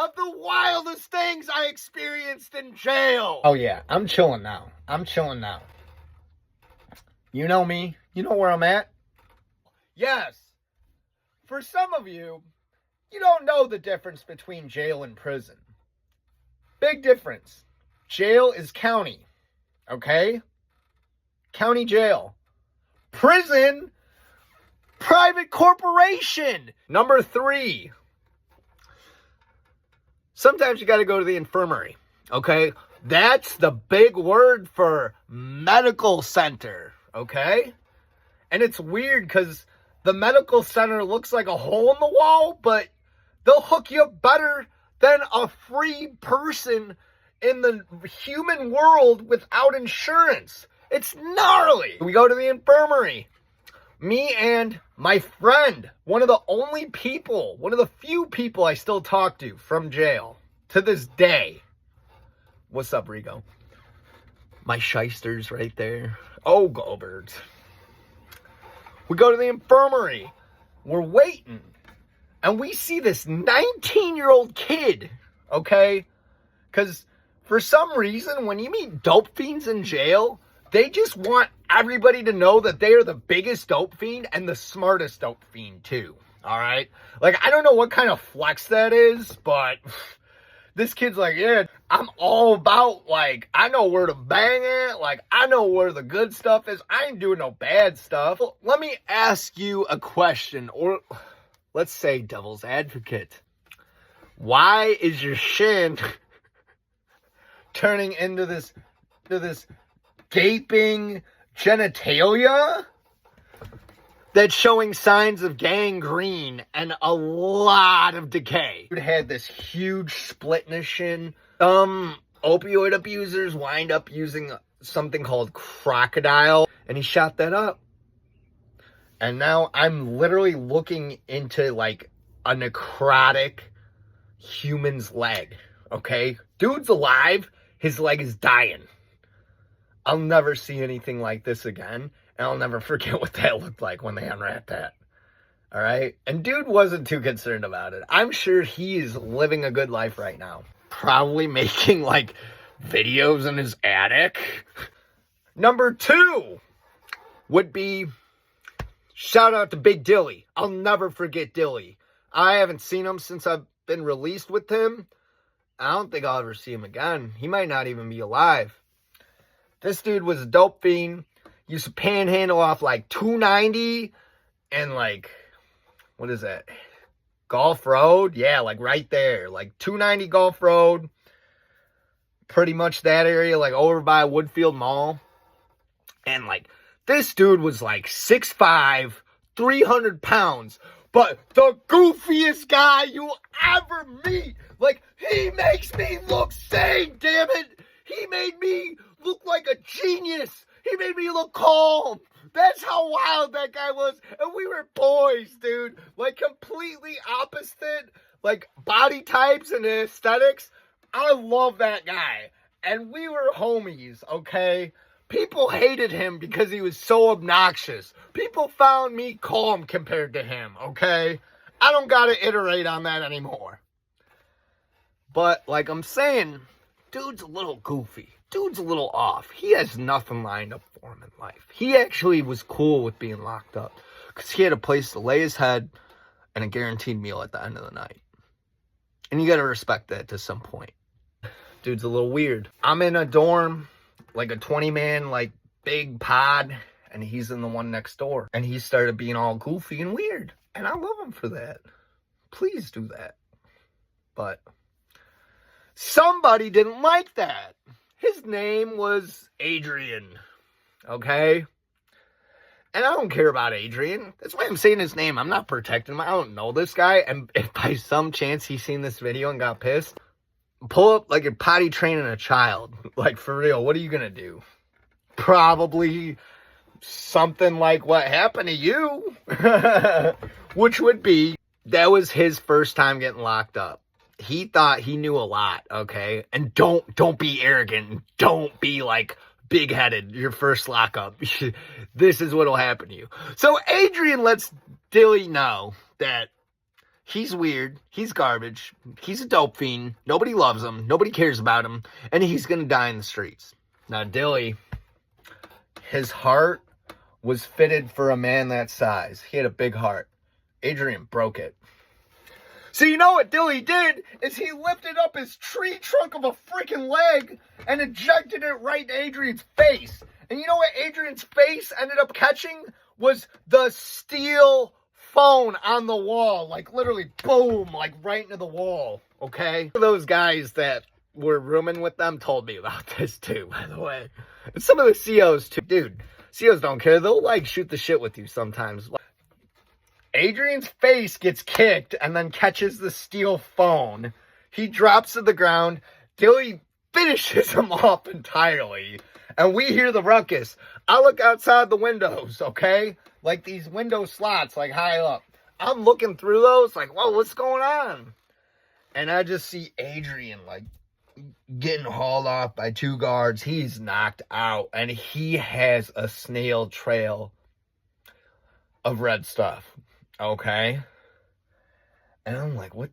of the wildest things I experienced in jail. Oh yeah, I'm chilling now. You know me. You know where I'm at. Yes. For some of you, you don't know the difference between jail and prison. Big difference. Jail is county. Okay? County jail. Prison, private corporation. Number 3. Sometimes you got to go to the infirmary. Okay? That's the big word for medical center. Okay? And it's weird because the medical center looks like a hole in the wall, but they'll hook you up better than a free person in the human world without insurance. It's gnarly. We go to the infirmary. Me and my friend, one of the few people I still talk to from jail to this day. What's up, Rigo? My shyster's right there. Oh, go birds. We go to the infirmary. We're waiting. And we see this 19-year-old kid, okay? Because for some reason, when you meet dope fiends in jail, they just want everybody to know that they are the biggest dope fiend and the smartest dope fiend, too, all right? Like, I don't know what kind of flex that is, but this kid's like, yeah, I'm all about, like, I know where to bang it. Like, I know where the good stuff is. I ain't doing no bad stuff. Well, let me ask you a question, or let's say devil's advocate. Why is your shin turning into this gaping genitalia that's showing signs of gangrene and a lot of decay? Dude had this huge split in his shin. Some opioid abusers wind up using something called crocodile, and he shot that up. And now I'm literally looking into like a necrotic human's leg, okay? Dude's alive, his leg is dying. I'll never see anything like this again, and I'll never forget what that looked like when they unwrapped that. All right? And dude wasn't too concerned about it. I'm sure he's living a good life right now. Probably making like videos in his attic. Number 2 would be shout out to Big Dilly. I'll never forget Dilly. I haven't seen him since I've been released with him. I don't think I'll ever see him again. He might not even be alive. This dude was a dope fiend. Used to panhandle off like 290 and like, what is that? Gulf Road? Yeah, like right there. Like 290 Gulf Road. Pretty much that area, like over by Woodfield Mall. And like, this dude was like 6'5", 300 pounds. But the goofiest guy you'll ever meet. Like, he makes me look sane, damn it. He made me look like a genius. He made me look calm. That's how wild that guy was. And we were boys, dude. Like, completely opposite, like, body types and aesthetics. I love that guy. And we were homies, okay? People hated him because he was so obnoxious. People found me calm compared to him, okay? I don't gotta iterate on that anymore. But, like I'm saying, dude's a little goofy. Dude's a little off. He has nothing lined up for him in life. He actually was cool with being locked up because he had a place to lay his head and a guaranteed meal at the end of the night. And you gotta respect that to some point. Dude's a little weird. I'm in a dorm, like a 20-man, like, big pod, and he's in the one next door. And he started being all goofy and weird. And I love him for that. Please do that. But somebody didn't like that. His name was Adrian, okay? And I don't care about Adrian. That's why I'm saying his name. I'm not protecting him. I don't know this guy. And if by some chance he's seen this video and got pissed, pull up like a potty training a child. Like, for real, what are you going to do? Probably something like what happened to you. Which would be, that was his first time getting locked up. He thought he knew a lot, okay? And don't be arrogant. Don't be, like, big-headed your first lockup. This is what'll happen to you. So Adrian lets Dilly know that He's weird. He's garbage. He's a dope fiend. Nobody loves him. Nobody cares about him. And he's going to die in the streets. Now, Dilly, his heart was fitted for a man that size. He had a big heart. Adrian broke it. So you know what Dilly did is he lifted up his tree trunk of a freaking leg and ejected it right in Adrian's face. And you know what Adrian's face ended up catching? Was the steel phone on the wall. Like literally boom, like right into the wall. Okay? Those guys that were rooming with them told me about this too, by the way. And some of the COs too. Dude, COs don't care. They'll like shoot the shit with you sometimes. Adrian's face gets kicked and then catches the steel phone. He drops to the ground. Dilly finishes him off entirely. And we hear the ruckus. I look outside the windows, okay? Like these window slots, like high up. I'm looking through those, like, whoa, what's going on? And I just see Adrian, like, getting hauled off by two guards. He's knocked out. And he has a snail trail of red stuff. Okay. And I'm like, what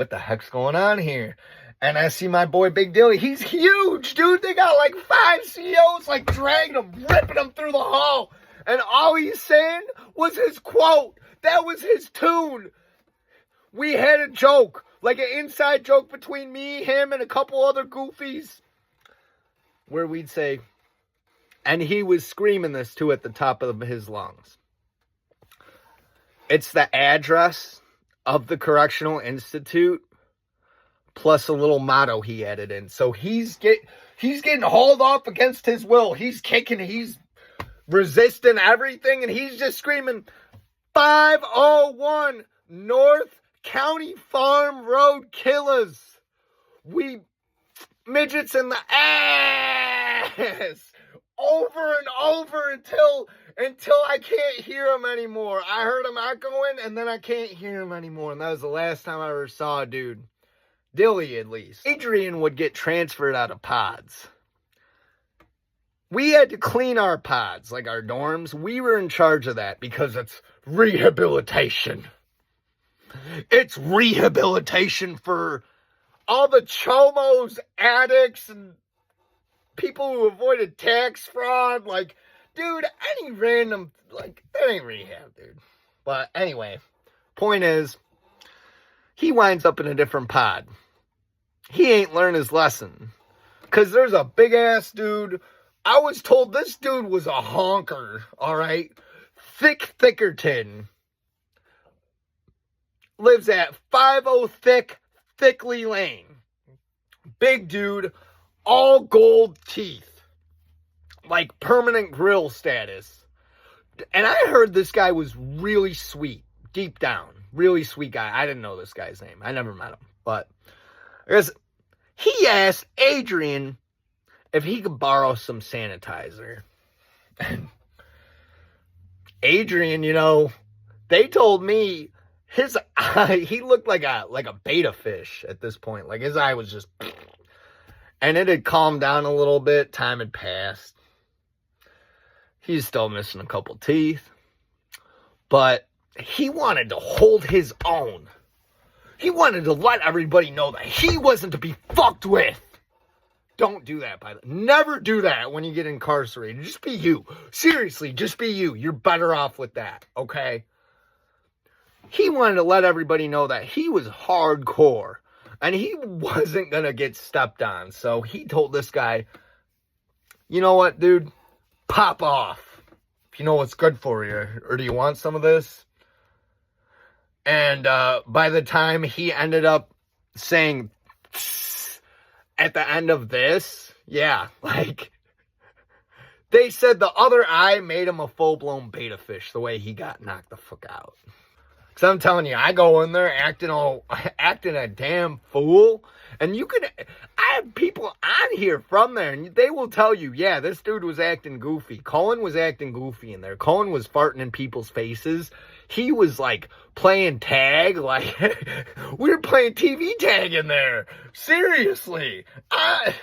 the heck's going on here? And I see my boy Big Dilly. He's huge, dude. They got like 5 COs like dragging him, ripping him through the hall. And all he's saying was his quote. That was his tune. We had a joke, like an inside joke between me, him, and a couple other goofies, where we'd say, and he was screaming this too at the top of his lungs. It's the address of the Correctional Institute plus a little motto he added in. So he's getting hauled off against his will. He's kicking, he's resisting everything, and he's just screaming, 501 North County Farm Road Killers. We midgets in the ass. Over and over until I can't hear him anymore. I heard him echoing, and then I can't hear him anymore. And that was the last time I ever saw a dude. Dilly, at least. Adrian would get transferred out of pods. We had to clean our pods, like our dorms. We were in charge of that because it's rehabilitation. It's rehabilitation for all the chomos, addicts, and people who avoided tax fraud. Like, dude, any random, like, that ain't rehab, dude. But anyway, point is, he winds up in a different pod. He ain't learned his lesson. Because there's a big-ass dude. I was told this dude was a honker, all right? Thickerton. Lives at 50 Thickley Lane. Big dude, all gold teeth. Like permanent grill status. And I heard this guy was really sweet. Deep down. Really sweet guy. I didn't know this guy's name. I never met him. But I guess he asked Adrian if he could borrow some sanitizer. Adrian, you know, they told me his eye, he looked like a beta fish at this point. Like his eye was just, and it had calmed down a little bit. Time had passed. He's still missing a couple teeth. But he wanted to hold his own. He wanted to let everybody know that he wasn't to be fucked with. Don't do that, by the way. Never do that when you get incarcerated. Just be you. Seriously, just be you. You're better off with that, okay? He wanted to let everybody know that he was hardcore. And he wasn't going to get stepped on. So he told this guy, you know what, dude? Pop off. If you know what's good for you. Or do you want some of this? And by the time he ended up saying at the end of this, yeah, like, they said the other eye made him a full-blown beta fish the way he got knocked the fuck out. Because I'm telling you, I go in there acting a damn fool. And I have people on here from there, and they will tell you, yeah, this dude was acting goofy. Cullen was acting goofy in there. Cullen was farting in people's faces. He was, like, playing tag. Like, we were playing TV tag in there. Seriously. I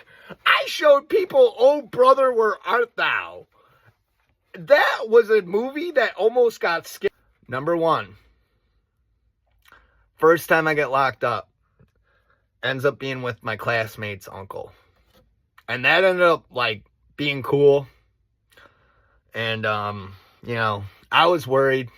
showed people, Oh Brother, Where Art Thou? That was a movie that almost got skipped. Number one. First time I get locked up ends up being with my classmate's uncle. And that ended up, like, being cool. And, you know, I was worried.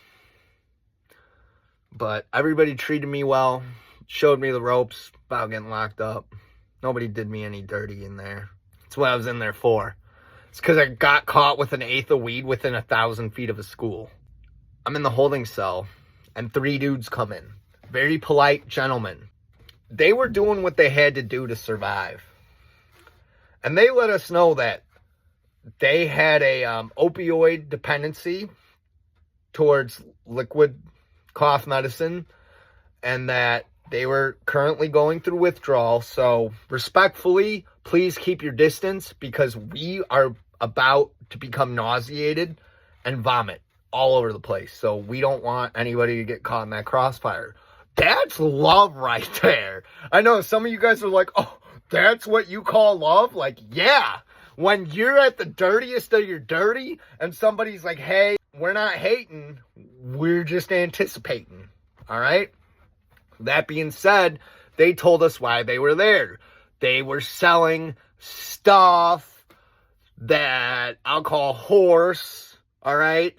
But everybody treated me well. Showed me the ropes about getting locked up. Nobody did me any dirty in there. That's what I was in there for. It's because I got caught with an eighth of weed within 1,000 feet of a school. I'm in the holding cell, and 3 dudes come in. Very polite gentlemen. They were doing what they had to do to survive. And they let us know that they had a opioid dependency towards liquid cough medicine, and that they were currently going through withdrawal. So respectfully, please keep your distance, because we are about to become nauseated and vomit all over the place. So we don't want anybody to get caught in that crossfire. That's love right there. I know some of you guys are like, oh, that's what you call love? Like, yeah. When you're at the dirtiest of your dirty and somebody's like, hey, we're not hating, we're just anticipating. All right? That being said, they told us why they were there. They were selling stuff that I'll call horse. All right?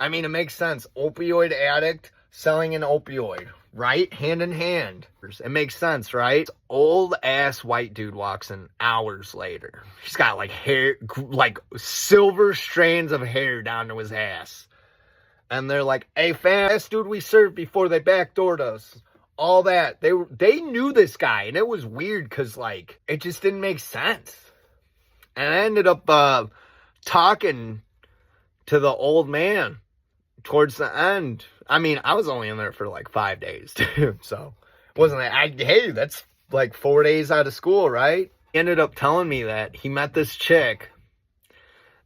I mean, it makes sense. Opioid addict selling an opioid, right? Hand in hand. It makes sense, right? Old ass white dude walks in hours later. He's got like hair, like silver strands of hair down to his ass. And they're like, hey fam, this dude we served before they backdoored us. All that. They knew this guy, and it was weird because like it just didn't make sense. And I ended up talking to the old man towards the end. I mean, I was only in there for like 5 days, too. So it wasn't like, hey, that's like 4 days out of school, right? He ended up telling me that he met this chick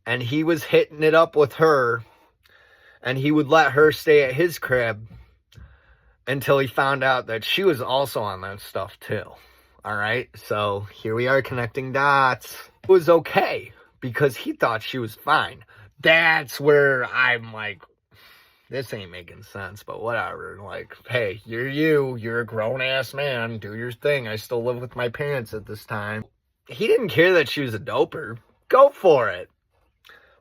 and he was hitting it up with her, and he would let her stay at his crib until he found out that she was also on that stuff too. All right. So here we are connecting dots. It was okay because he thought she was fine. That's where I'm like, this ain't making sense, but whatever. Like, hey, you're a grown-ass man. Do your thing. I still live with my parents at this time. He didn't care that she was a doper. Go for it.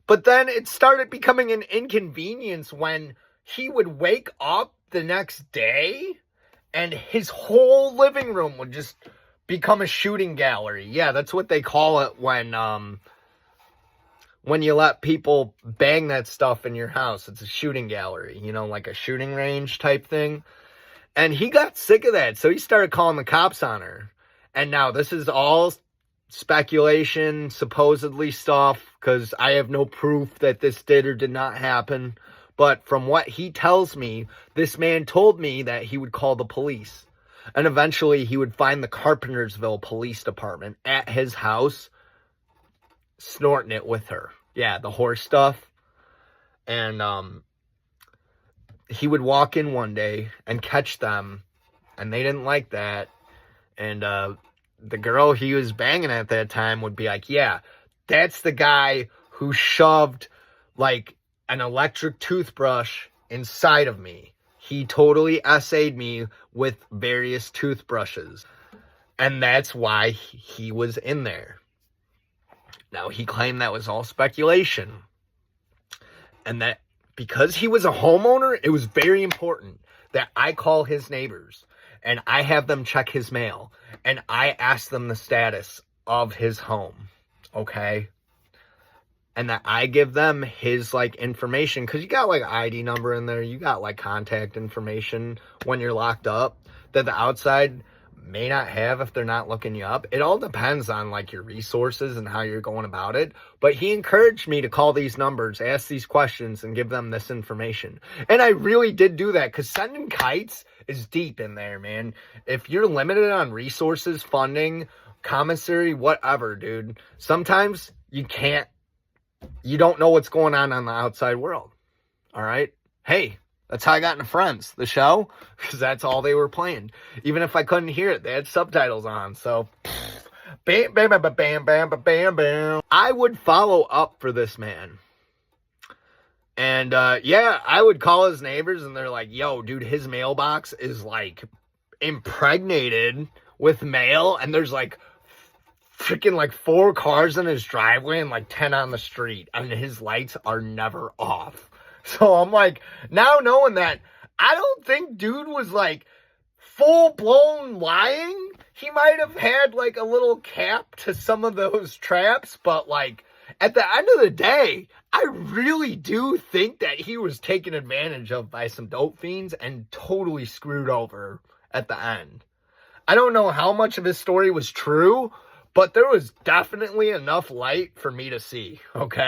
But then it started becoming an inconvenience when he would wake up the next day and his whole living room would just become a shooting gallery. Yeah, that's what they call it when you let people bang that stuff in your house. It's a shooting gallery, you know, like a shooting range type thing. And he got sick of that, so he started calling the cops on her. And now this is all speculation, supposedly stuff, because I have no proof that this did or did not happen. But from what he tells me, this man told me that he would call the police. And eventually he would find the Carpentersville Police Department at his house, snorting it with her. Yeah, the horse stuff. And he would walk in one day and catch them, and they didn't like that. And the girl he was banging at that time would be like, yeah, that's the guy who shoved like an electric toothbrush inside of me. He totally essayed me with various toothbrushes. And that's why he was in there. Now, he claimed that was all speculation. And that because he was a homeowner, it was very important that I call his neighbors and I have them check his mail and I ask them the status of his home. Okay? And that I give them his, like, information. Because you got, like, ID number in there. You got, like, contact information when you're locked up that the outside may not have if they're not looking you up. It all depends on, like, your resources and how you're going about it. But he encouraged me to call these numbers, ask these questions, and give them this information. And I really did do that, because sending kites is deep in there, man. If you're limited on resources, funding, commissary, whatever, dude, sometimes you don't know what's going on the outside world. All right? Hey, that's how I got into Friends, the show, because that's all they were playing. Even if I couldn't hear it, they had subtitles on. So, bam, bam, bam, bam, bam, bam, bam. I would follow up for this man. And, yeah, I would call his neighbors, and they're like, yo, dude, his mailbox is, like, impregnated with mail, and there's like freaking like 4 cars in his driveway and like 10 on the street, and his lights are never off. So I'm like, now knowing that, I don't think dude was like full-blown lying. He might have had like a little cap to some of those traps, but like at the end of the day, I really do think that he was taken advantage of by some dope fiends and totally screwed over at the end. I don't know how much of his story was true, but there was definitely enough light for me to see, okay?